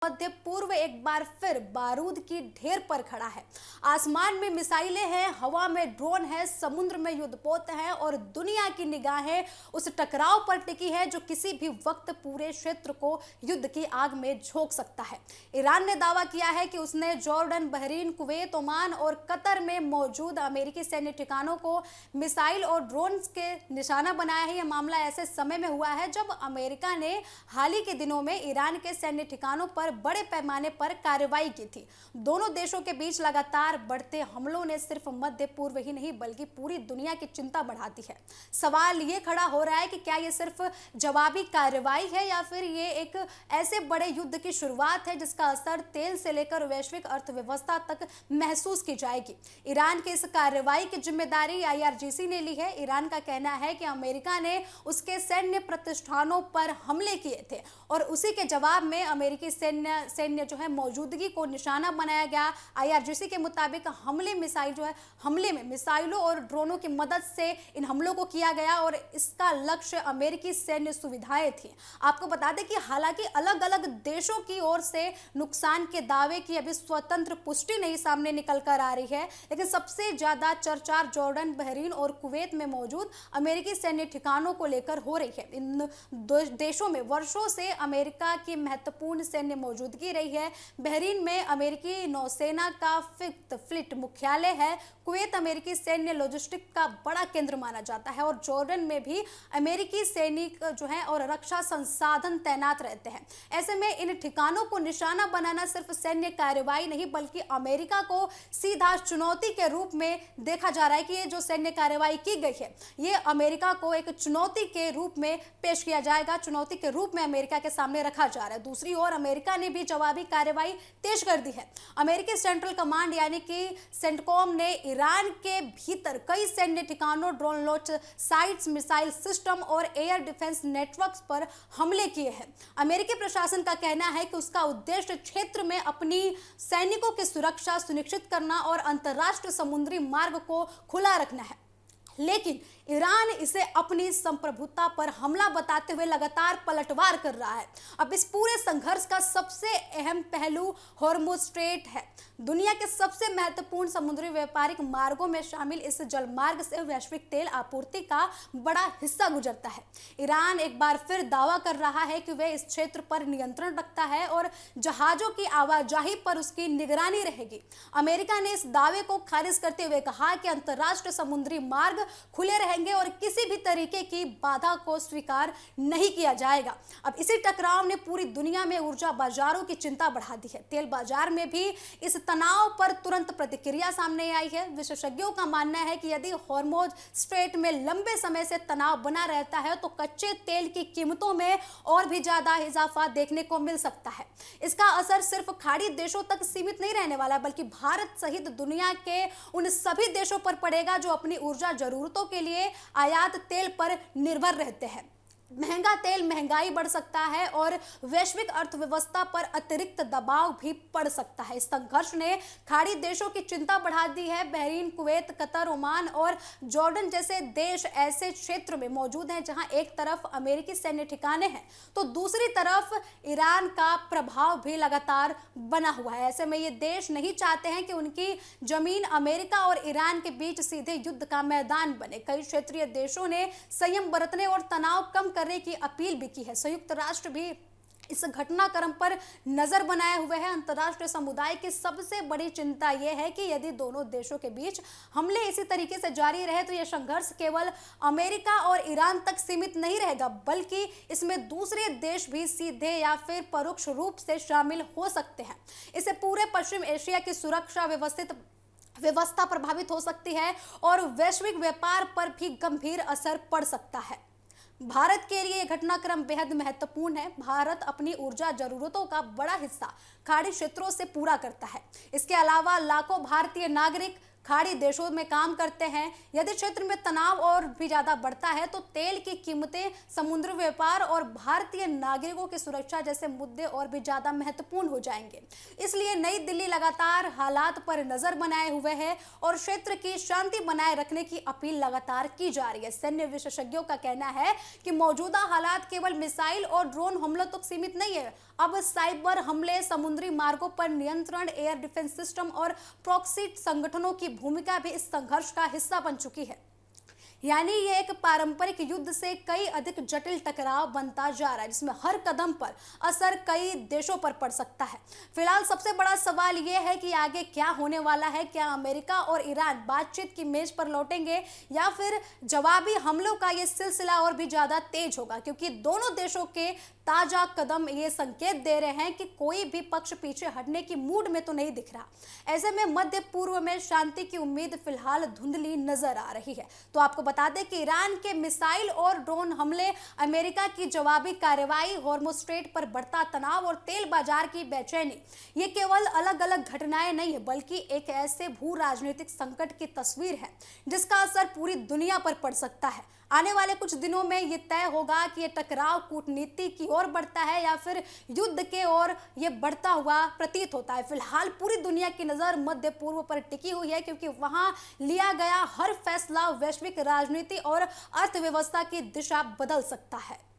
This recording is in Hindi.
मध्य पूर्व एक बार फिर बारूद की ढेर पर खड़ा है। आसमान में मिसाइलें हैं, हवा में ड्रोन है, समुद्र में युद्धपोत है और दुनिया की निगाहें उस टकराव पर टिकी है जो किसी भी वक्त पूरे क्षेत्र को युद्ध की आग में झोंक सकता है। ईरान ने दावा किया है कि उसने जॉर्डन, बहरीन, कुवैत, ओमान और कतर में मौजूद अमेरिकी सैन्य ठिकानों को मिसाइल और ड्रोन के निशाना बनाया है। यह मामला ऐसे समय में हुआ है जब अमेरिका ने हाल ही के दिनों में ईरान के सैन्य ठिकानों पर बड़े पैमाने पर कार्रवाई की थी। दोनों देशों के बीच लगातार बढ़ते हमलों ने सिर्फ मध्य पूर्व ही नहीं बल्कि पूरी दुनिया की चिंता बढ़ा दी है। सवाल ये खड़ा हो रहा है कि क्या ये सिर्फ जवाबी कार्रवाई है या फिर ये एक ऐसे बड़े युद्ध की शुरुआत है जिसका असर तेल से लेकर वैश्विक अर्थव्यवस्था तक महसूस की जाएगी। ईरान की इस कार्रवाई की जिम्मेदारी IRGC ने ली है। ईरान का कहना है कि अमेरिका ने उसके सैन्य प्रतिष्ठानों पर हमले किए थे और उसी के जवाब में अमेरिकी सैन्य जो है मौजूदगी को निशाना बनाया गया। IRGC के मुताबिक हमले में मिसाइलों और ड्रोनों की मदद से इन हमलों को किया गया और इसका लक्ष्य अमेरिकी सैन्य सुविधाएं थी। आपको बता दें कि हालांकि अलग अलग देशों की ओर से नुकसान के दावे की अभी स्वतंत्र पुष्टि नहीं सामने निकल कर आ रही है, लेकिन सबसे ज्यादा चर्चा जॉर्डन, बहरीन और कुवैत में मौजूद अमेरिकी सैन्य ठिकानों को लेकर हो रही है। इन देशों में वर्षों से अमेरिका की महत्वपूर्ण सैन्य मौजूदगी रही है। बहरीन में अमेरिकी नौसेना का फिफ्थ फ्लीट मुख्यालय है। कुवैत अमेरिकी सैन्य लॉजिस्टिक का बड़ा केंद्र माना जाता है और जॉर्डन में भी अमेरिकी सैनिक जो है और रक्षा संसाधन तैनात रहते हैं। ऐसे में इन ठिकानों को निशाना बनाना सिर्फ सैन्य कार्रवाई नहीं बल्कि अमेरिका को सीधा चुनौती के रूप में देखा जा रहा है कि ये जो सैन्य कार्रवाई की गई है ये अमेरिका को एक चुनौती के रूप में पेश किया जाएगा, चुनौती के रूप में अमेरिका के सामने रखा जा रहा है। दूसरी ओर अमेरिका ने भी जवाबी कार्रवाई तेज कर दी है। अमेरिकी सेंट्रल कमांड यानी कि सेंटकॉम ने ईरान के भीतर कई सैन्य ठिकानों, drone launch sites, missile system और एयर डिफेंस नेटवर्क्स पर हमले किए हैं। अमेरिकी प्रशासन का कहना है कि उसका उद्देश्य क्षेत्र में अपनी सैनिकों की सुरक्षा सुनिश्चित करना और अंतर्राष्ट्रीय समुद्री मार्ग को खुला रखना है, लेकिन ईरान इसे अपनी संप्रभुता पर हमला बताते हुए लगातार पलटवार कर रहा है। अब इस पूरे संघर्ष का सबसे अहम पहलू हॉर्मुज स्ट्रेट है। दुनिया के सबसे महत्वपूर्ण समुद्री व्यापारिक मार्गों में शामिल इस जलमार्ग से वैश्विक तेल आपूर्ति का बड़ा हिस्सा गुजरता है। ईरान एक बार फिर दावा कर रहा है कि वह इस क्षेत्र पर नियंत्रण रखता है और जहाजों की आवाजाही पर उसकी निगरानी रहेगी। अमेरिका ने इस दावे को खारिज करते हुए कहा कि अंतर्राष्ट्रीय समुद्री मार्ग खुले रहेंगे और किसी भी तरीके की बाधा को स्वीकार नहीं किया जाएगा। अब इसी टकराव ने पूरी दुनिया में ऊर्जा बाजारों की चिंता बढ़ा दी है। तेल बाजार में भी इस तनाव पर तुरंत प्रतिक्रिया सामने आई है। विशेषज्ञों का मानना है कि यदि हॉर्मुज स्ट्रेट में लंबे समय से तनाव बना रहता है तो कच्चे तेल की कीमतों में और भी ज्यादा इजाफा देखने को मिल सकता है। इसका असर सिर्फ खाड़ी देशों तक सीमित नहीं रहने वाला बल्कि भारत सहित दुनिया के उन सभी देशों पर पड़ेगा जो अपनी ऊर्जा जरूरतों के लिए आयात तेल पर निर्भर रहते हैं। महंगा तेल महंगाई बढ़ सकता है और वैश्विक अर्थव्यवस्था पर अतिरिक्त दबाव भी पड़ सकता है। इस संघर्ष ने खाड़ी देशों की चिंता बढ़ा दी है। बहरीन, कुवैत, कतर, ओमान और जॉर्डन जैसे देश ऐसे क्षेत्र में मौजूद हैं जहां एक तरफ अमेरिकी सैन्य ठिकाने हैं तो दूसरी तरफ ईरान का प्रभाव भी लगातार बना हुआ है। ऐसे में ये देश नहीं चाहते हैं कि उनकी जमीन अमेरिका और ईरान के बीच सीधे युद्ध का मैदान बने। कई क्षेत्रीय देशों ने संयम बरतने और तनाव कम करने की अपील भी की है। संयुक्त राष्ट्र भी इस घटनाक्रम पर नजर बनाए हुए है। अंतर्राष्ट्रीय समुदाय की सबसे बड़ी चिंता यह है कि यदि दोनों देशों के बीच हमले इसी तरीके से जारी रहे तो यह संघर्ष केवल अमेरिका और ईरान तक सीमित नहीं रहेगा बल्कि इसमें दूसरे देश भी सीधे या फिर परोक्ष रूप से शामिल हो सकते हैं। इससे पूरे पश्चिम एशिया की सुरक्षा व्यवस्था प्रभावित हो सकती है और वैश्विक व्यापार पर भी गंभीर असर पड़ सकता है। भारत के लिए यह घटनाक्रम बेहद महत्वपूर्ण है। भारत अपनी ऊर्जा जरूरतों का बड़ा हिस्सा खाड़ी क्षेत्रों से पूरा करता है। इसके अलावा लाखों भारतीय नागरिक खाड़ी देशों में काम करते हैं। यदि क्षेत्र में तनाव और भी ज्यादा बढ़ता है तो तेल की कीमतें, समुद्री व्यापार और भारतीय नागरिकों की सुरक्षा जैसे मुद्दे और भी ज्यादा महत्वपूर्ण हो जाएंगे। इसलिए नई दिल्ली लगातार हालात पर नजर बनाए हुए है और क्षेत्र की शांति बनाए रखने की अपील लगातार की जा रही है। सैन्य विशेषज्ञों का कहना है कि मौजूदा हालात केवल मिसाइल और ड्रोन हमलों तक सीमित नहीं है। अब साइबर हमले, समुद्री मार्गों पर नियंत्रण, एयर डिफेंस सिस्टम और प्रॉक्सी संगठनों की भूमिका भी इस संघर्ष का हिस्सा बन चुकी है। यानी ये एक पारंपरिक युद्ध से कई अधिक जटिल टकराव बनता जा रहा है, जिसमें हर कदम पर असर कई देशों पर पड़ सकता है। फिलहाल सबसे बड़ा सवाल ये है कि आगे क्या होने वाला है। क्या अमेरिका और ईरान बातचीत की मेज पर लौटेंगे या फिर जवाबी हमलों का ये सिलसिला और भी ज्यादा तेज होगा, क्योंकि दोनों देशों के ताजा कदम ये संकेत दे रहे हैं कि कोई भी पक्ष पीछे हटने की मूड में तो नहीं दिख रहा। ऐसे में मध्य पूर्व में शांति की उम्मीद फिलहाल धुंधली नजर आ रही है। तो आपको बता दें कि ईरान के मिसाइल और ड्रोन हमले, अमेरिका की जवाबी कार्रवाई, हॉर्मुज़ स्ट्रेट पर बढ़ता तनाव और तेल बाजार की बेचैनी, ये केवल अलग अलग घटनाएं नहीं है, बल्कि एक ऐसे भू राजनीतिक संकट की तस्वीर है जिसका असर पूरी दुनिया पर पड़ सकता है। आने वाले कुछ दिनों में ये तय होगा कि ये टकराव कूटनीति की ओर बढ़ता है या फिर युद्ध के ओर ये बढ़ता हुआ प्रतीत होता है। फिलहाल पूरी दुनिया की नज़र मध्य पूर्व पर टिकी हुई है, क्योंकि वहां लिया गया हर फैसला वैश्विक राजनीति और अर्थव्यवस्था की दिशा बदल सकता है।